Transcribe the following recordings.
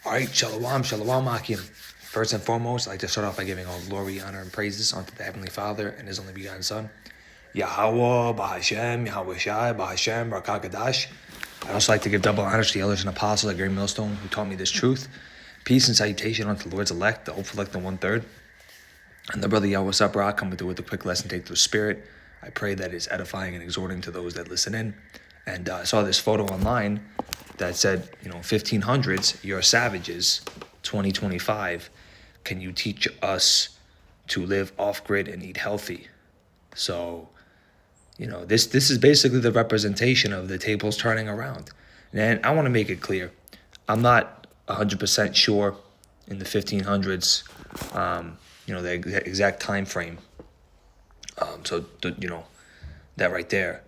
All right, shalom, Akim. First and foremost, I'd like to start off by giving all glory, honor, and praises unto the Heavenly Father and His only begotten Son, Yahweh, Bahashem, Yahweh Shai, Bahashem, Rakakadash. I'd also like to give double honors to the elders and apostles like Gary Millstone, who taught me this truth. Peace and salutation unto the Lord's elect, the hopeful elect, the 1/3. And the brother Yahweh Sabra coming through with a quick lesson take through spirit. I pray that it's edifying and exhorting to those that listen in. And I saw this photo online that said, 1500s, you're savages. 2025, can you teach us to live off-grid and eat healthy? So, this is basically the representation of the tables turning around. And I want to make it clear, I'm not 100% sure in the 1500s, the exact time frame. That right there.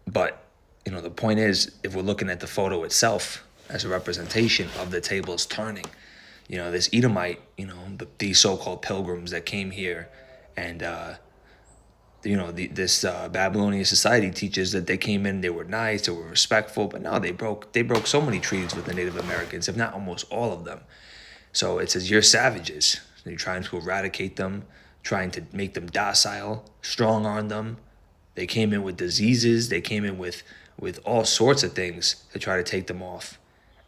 But the point is, if we're looking at the photo itself as a representation of the tables turning, this Edomite, these so-called pilgrims that came here, and this Babylonian society teaches that they came in, they were nice, they were respectful, but no, they broke so many treaties with the Native Americans, if not almost all of them. So it says you're savages. You're trying to eradicate them, trying to make them docile, strong arm them. They came in with diseases. They came in with all sorts of things to try to take them off.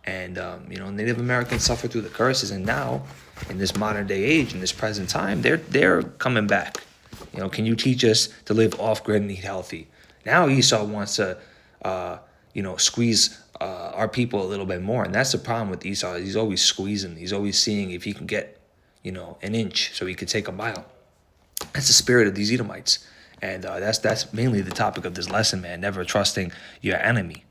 And, Native Americans suffered through the curses. And now, in this modern day age, in this present time, they're coming back. Can you teach us to live off-grid and eat healthy? Now Esau wants to, squeeze our people a little bit more. And that's the problem with Esau. He's always squeezing. He's always seeing if he can get, an inch so he could take a mile. That's the spirit of these Edomites. And that's mainly the topic of this lesson, man. Never trusting your enemy.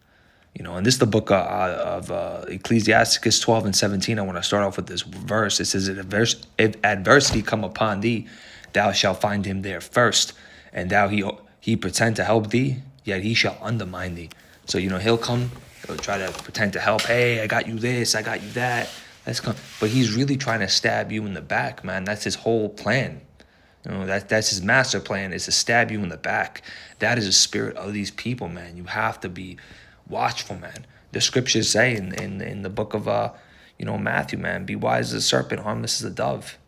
And this is the book of Ecclesiasticus 12 and 17. I want to start off with this verse. It says, if adversity come upon thee, thou shalt find him there first. And thou he pretend to help thee, yet he shall undermine thee. So, he'll come, he'll try to pretend to help. Hey, I got you this, I got you that. But he's really trying to stab you in the back, man. That's his whole plan. That's his master plan, is to stab you in the back. That is the spirit of these people, man. You have to be watchful, man. The scriptures say in the book of Matthew, man, be wise as a serpent, harmless as a dove.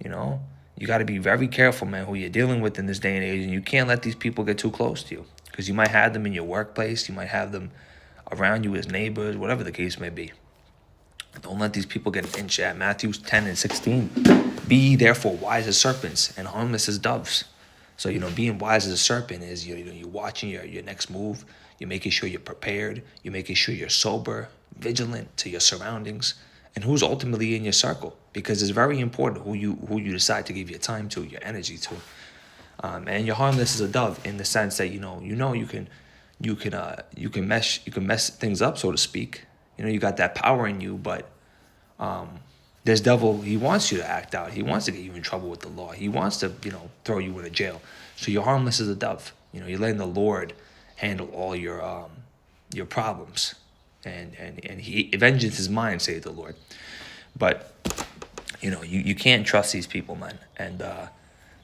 You got to be very careful, man, who you're dealing with in this day and age, and you can't let these people get too close to you, because you might have them in your workplace, you might have them around you as neighbors, whatever the case may be. Don't let these people get an inch at. Matthew 10 and 16. Be ye therefore wise as serpents and harmless as doves. So, being wise as a serpent is, you're watching your next move. You're making sure you're prepared. You're making sure you're sober, vigilant to your surroundings, and who's ultimately in your circle. Because it's very important who you decide to give your time to, your energy to. And you're harmless as a dove in the sense that, you can mess things up, so to speak. You got that power in you, but this devil, he wants you to act out. He wants to get you in trouble with the law. He wants to, throw you in a jail. So you're harmless as a dove. You're letting the Lord handle all your problems, and vengeance is mine, saith the Lord. But you can't trust these people, man. And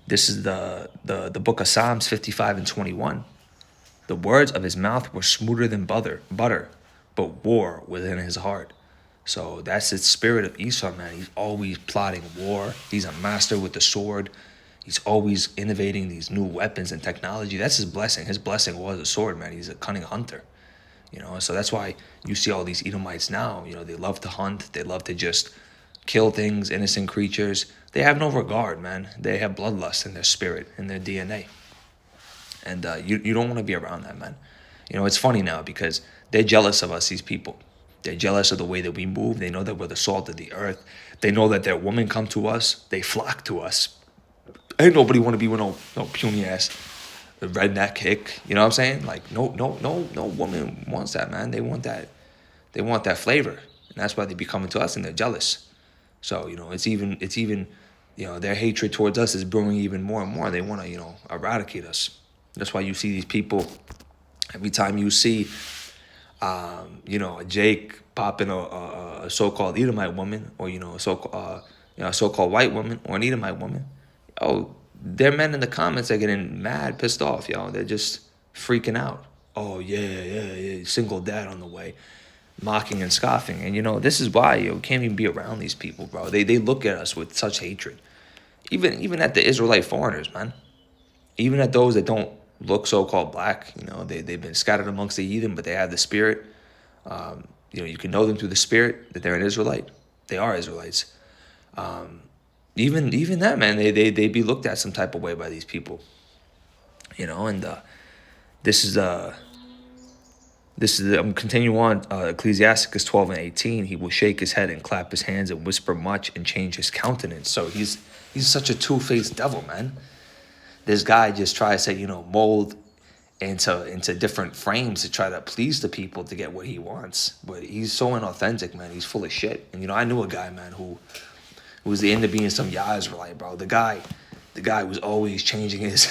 this is the book of Psalms 55 and 21. The words of his mouth were smoother than butter, but war within his heart. So that's the spirit of Esau, man. He's always plotting war. He's a master with the sword. He's always innovating these new weapons and technology. That's his blessing. His blessing was a sword, man. He's a cunning hunter. So that's why you see all these Edomites now. They love to hunt. They love to just kill things, innocent creatures. They have no regard, man. They have bloodlust in their spirit, in their DNA. And you don't want to be around that, man. It's funny now because they're jealous of us, these people. They're jealous of the way that we move. They know that we're the salt of the earth. They know that their women come to us. They flock to us. Ain't nobody want to be with no puny ass redneck hick. You know what I'm saying? Like no woman wants that, man. They want that flavor, and that's why they be coming to us, and they're jealous. So it's even their hatred towards us is brewing even more and more. They want to eradicate us. That's why you see these people. Every time you see a Jake popping a so-called Edomite woman, or a so-called white woman, or an Edomite woman, their men in the comments are getting mad, pissed off, They're just freaking out. Oh yeah, single dad on the way. mocking and scoffing. And this is why you can't even be around these people, bro. They look at us with such hatred. Even at the Israelite foreigners, man. Even at those that don't look so-called black, they've been scattered amongst the heathen, but they have the spirit. You can know them through the spirit that they're an Israelite. They are Israelites. Even that, man, they be looked at some type of way by these people. And this is I'm continuing on. Ecclesiasticus 12:18. He will shake his head and clap his hands and whisper much and change his countenance. So he's such a two-faced devil, man. This guy just tries to mold into different frames to try to please the people to get what he wants. But he's so inauthentic, man. He's full of shit. And I knew a guy, man, who was the end up being some Yah Israelite, bro. The guy was always changing his.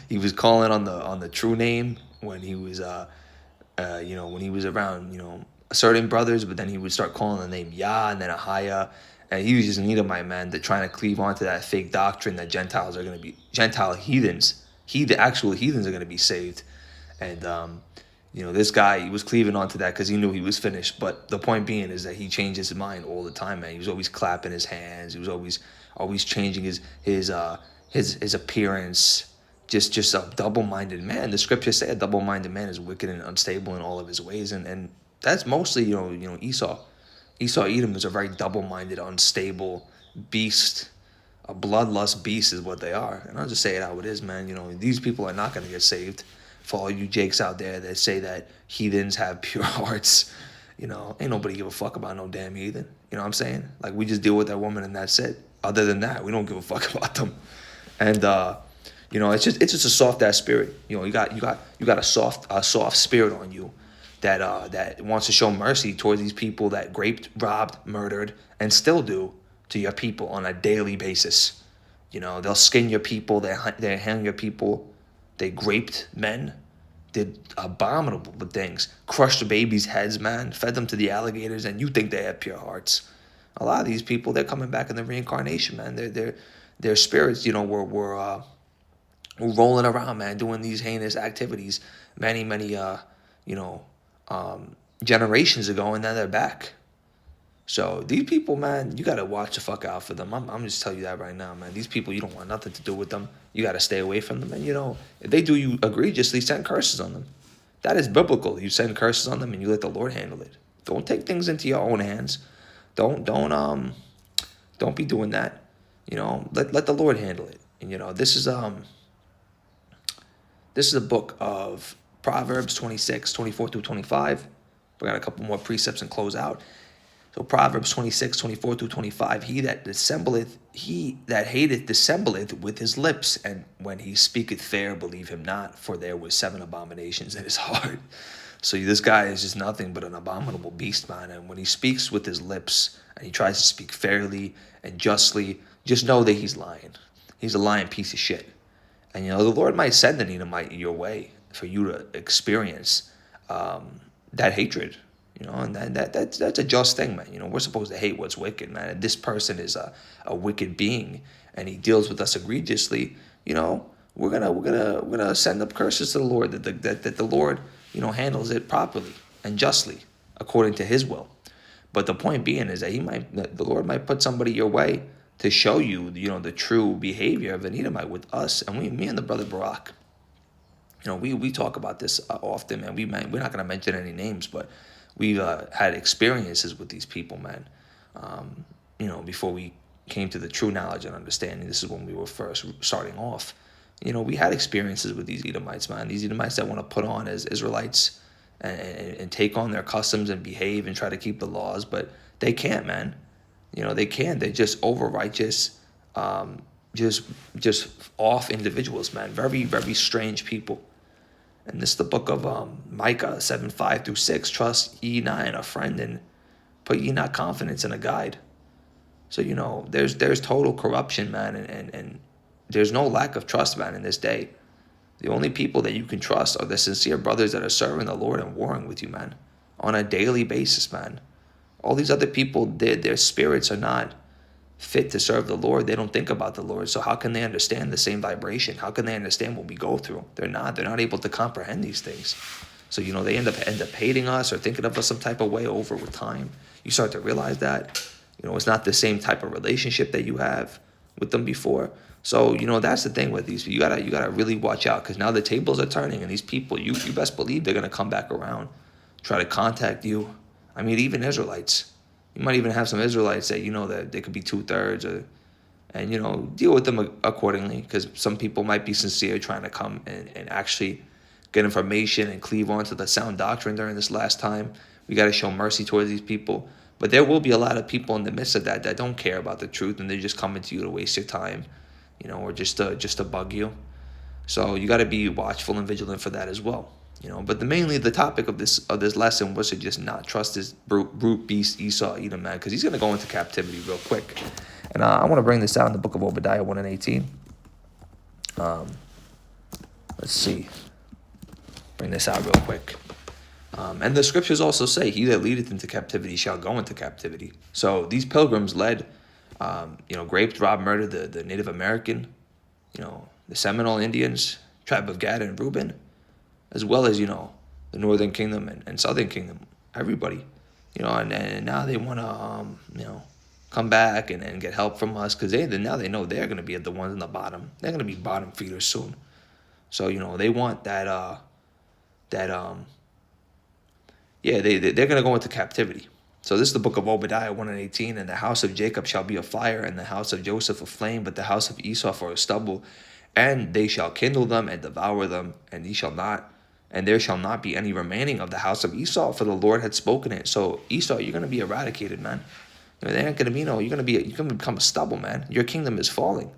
He was calling on the true name when he was when he was around certain brothers, but then he would start calling the name Yah and then Ahaya. And he was just an Edomite, man, that trying to cleave onto that fake doctrine that Gentiles are going to be Gentile heathens. The actual heathens are going to be saved. And this guy, he was cleaving onto that because he knew he was finished. But the point being is that he changed his mind all the time, man. He was always clapping his hands. He was always changing his appearance. Just a double-minded man. The scriptures say a double-minded man is wicked and unstable in all of his ways, and that's mostly Esau. Edom is a very double-minded, unstable beast. A bloodlust beast is what they are. And I'll just say it how it is, man. These people are not going to get saved. For all you jakes out there that say that heathens have pure hearts, ain't nobody give a fuck about no damn heathen. You know what I'm saying? Like, we just deal with that woman and that's it. Other than that, we don't give a fuck about them. And it's just a soft ass spirit. You got a soft spirit on you that wants to show mercy towards these people that raped, robbed, murdered, and still do to your people on a daily basis. They'll skin your people, they hang your people, they raped men, did abominable things, crushed the babies' heads, man, fed them to the alligators, and you think they have pure hearts. A lot of these people, they're coming back in the reincarnation, man. Their spirits, were rolling around, man, doing these heinous activities many generations ago, and then they're back. So these people, man, you got to watch the fuck out for them. I'm just telling you that right now, man. These people, you don't want nothing to do with them. You got to stay away from them. And, if they do you egregiously, send curses on them. That is biblical. You send curses on them and you let the Lord handle it. Don't take things into your own hands. Don't be doing that. Let the Lord handle it. And, this is a book of Proverbs 26, 24 through 25. We got a couple more precepts and close out. So Proverbs 26, 24 through 25, he that hateth dissembleth with his lips, and when he speaketh fair, believe him not, for there were 7 abominations in his heart. So this guy is just nothing but an abominable beast, man. And when he speaks with his lips, and he tries to speak fairly and justly, just know that he's lying. He's a lying piece of shit. And, the Lord might send an Edomite your way for you to experience that hatred. And that's a just thing, man. We're supposed to hate what's wicked, man. And this person is a wicked being, and he deals with us egregiously. We're gonna send up curses to the Lord that the Lord handles it properly and justly according to His will. But the point being is that the Lord might put somebody your way to show you the true behavior of an Edomite with us, and me and the brother Barak. We talk about this often, man. We're not gonna mention any names, but we've had experiences with these people, man. Before we came to the true knowledge and understanding. This is when we were first starting off. We had experiences with these Edomites, man. These Edomites that want to put on as Israelites and take on their customs and behave and try to keep the laws, but they can't, man. They can't. They're just over-righteous, just off individuals, man. Very, very strange people. And this is the book of Micah 7:5 through 6. Trust ye not in a friend, and put ye not confidence in a guide. So, there's total corruption, man, and there's no lack of trust, man, in this day. The only people that you can trust are the sincere brothers that are serving the Lord and warring with you, man, on a daily basis, man. All these other people, their spirits are not fit to serve the Lord. They don't think about the Lord. So how can they understand the same vibration? How can they understand what we go through? They're not able to comprehend these things. So, they end up hating us or thinking of us some type of way over with time. You start to realize that, it's not the same type of relationship that you have with them before. So, that's the thing with these. You gotta really watch out, because now the tables are turning, and these people, you best believe they're gonna come back around, try to contact you. I mean, even Israelites. You might even have some Israelites that that they could be 2/3, and deal with them accordingly, because some people might be sincere, trying to come and actually get information and cleave onto the sound doctrine during this last time. We got to show mercy towards these people. But there will be a lot of people in the midst of that don't care about the truth, and they're just coming to you to waste your time, or just to bug you. So you got to be watchful and vigilant for that as well. But mainly the topic of this lesson was to just not trust this brute beast Esau, Edom, man, because he's going to go into captivity real quick. And I want to bring this out in the book of Obadiah 1 and 18. Let's see. Bring this out real quick. And the scriptures also say, he that leadeth into captivity shall go into captivity. So these pilgrims led, raped, robbed, murdered the Native American, the Seminole Indians, tribe of Gad and Reuben, as well as, the Northern Kingdom and Southern Kingdom, everybody, and now they want to, come back and get help from us, because now they know they're going to be the ones in the bottom. They're going to be bottom feeders soon. So, they want they're going to go into captivity. So this is the book of Obadiah 1 and 18. And the house of Jacob shall be a fire, and the house of Joseph a flame, but the house of Esau for a stubble. And they shall kindle them and devour them, and there shall not be any remaining of the house of Esau, for the Lord had spoken it. So Esau, you're going to be eradicated, man. There ain't going to be you're going to become a stubble, man. Your kingdom is falling.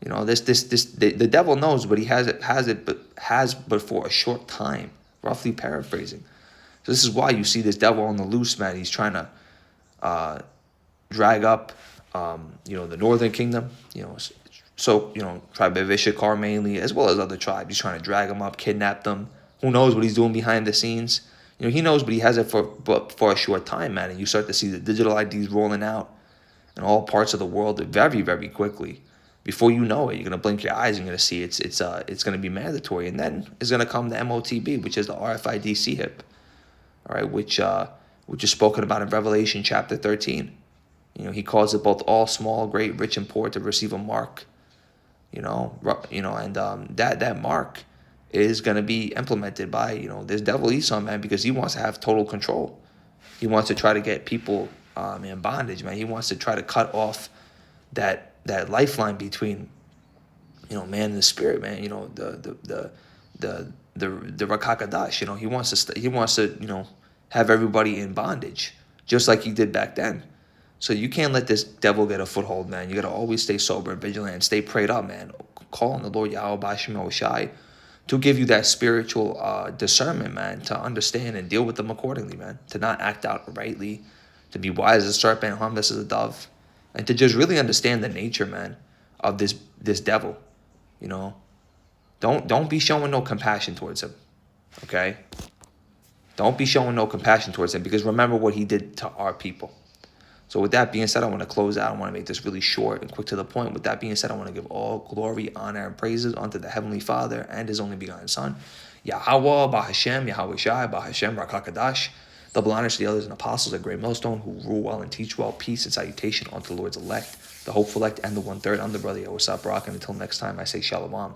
The devil knows, but he has but for a short time, roughly paraphrasing. So this is why you see this devil on the loose, man. He's trying to drag up, the Northern Kingdom, tribe of Issachar mainly, as well as other tribes. He's trying to drag them up, kidnap them. Who knows what he's doing behind the scenes? He knows, but he has it for a short time, man. And you start to see the digital IDs rolling out in all parts of the world very, very quickly. Before you know it, you're gonna blink your eyes and you're gonna see it's gonna be mandatory, and then is gonna come the MOTB, which is the RFID CHIP, all right, which is spoken about in Revelation chapter 13. He calls it both all, small, great, rich, and poor to receive a mark. And that mark is going to be implemented by, this devil Esau, man, because he wants to have total control. He wants to try to get people in bondage, man. He wants to try to cut off that lifeline between, man and the spirit, man. The Rakakadash. He wants to have everybody in bondage, just like he did back then. So you can't let this devil get a foothold, man. You got to always stay sober and vigilant and stay prayed up, man. Call on the Lord Yahweh B'Shem Yahushai to give you that spiritual discernment, man, to understand and deal with them accordingly, man, to not act out rightly, to be wise as a serpent, harmless as a dove, and to just really understand the nature, man, of this devil. Don't be showing no compassion towards him, okay? Don't be showing no compassion towards him, because remember what he did to our people. So with that being said, I want to close out. I want to make this really short and quick to the point. With that being said, I want to give all glory, honor, and praises unto the Heavenly Father and His only begotten Son, Yahweh, Bahashem, Yahweh Shai, Bahashem, Rakakadash. Double honors to the elders and apostles at Great Millstone who rule well and teach well. Peace and salutation unto the Lord's elect, the hopeful elect, and the 1/3. I'm the brother Yahweh Barak, and until next time, I say Shalom.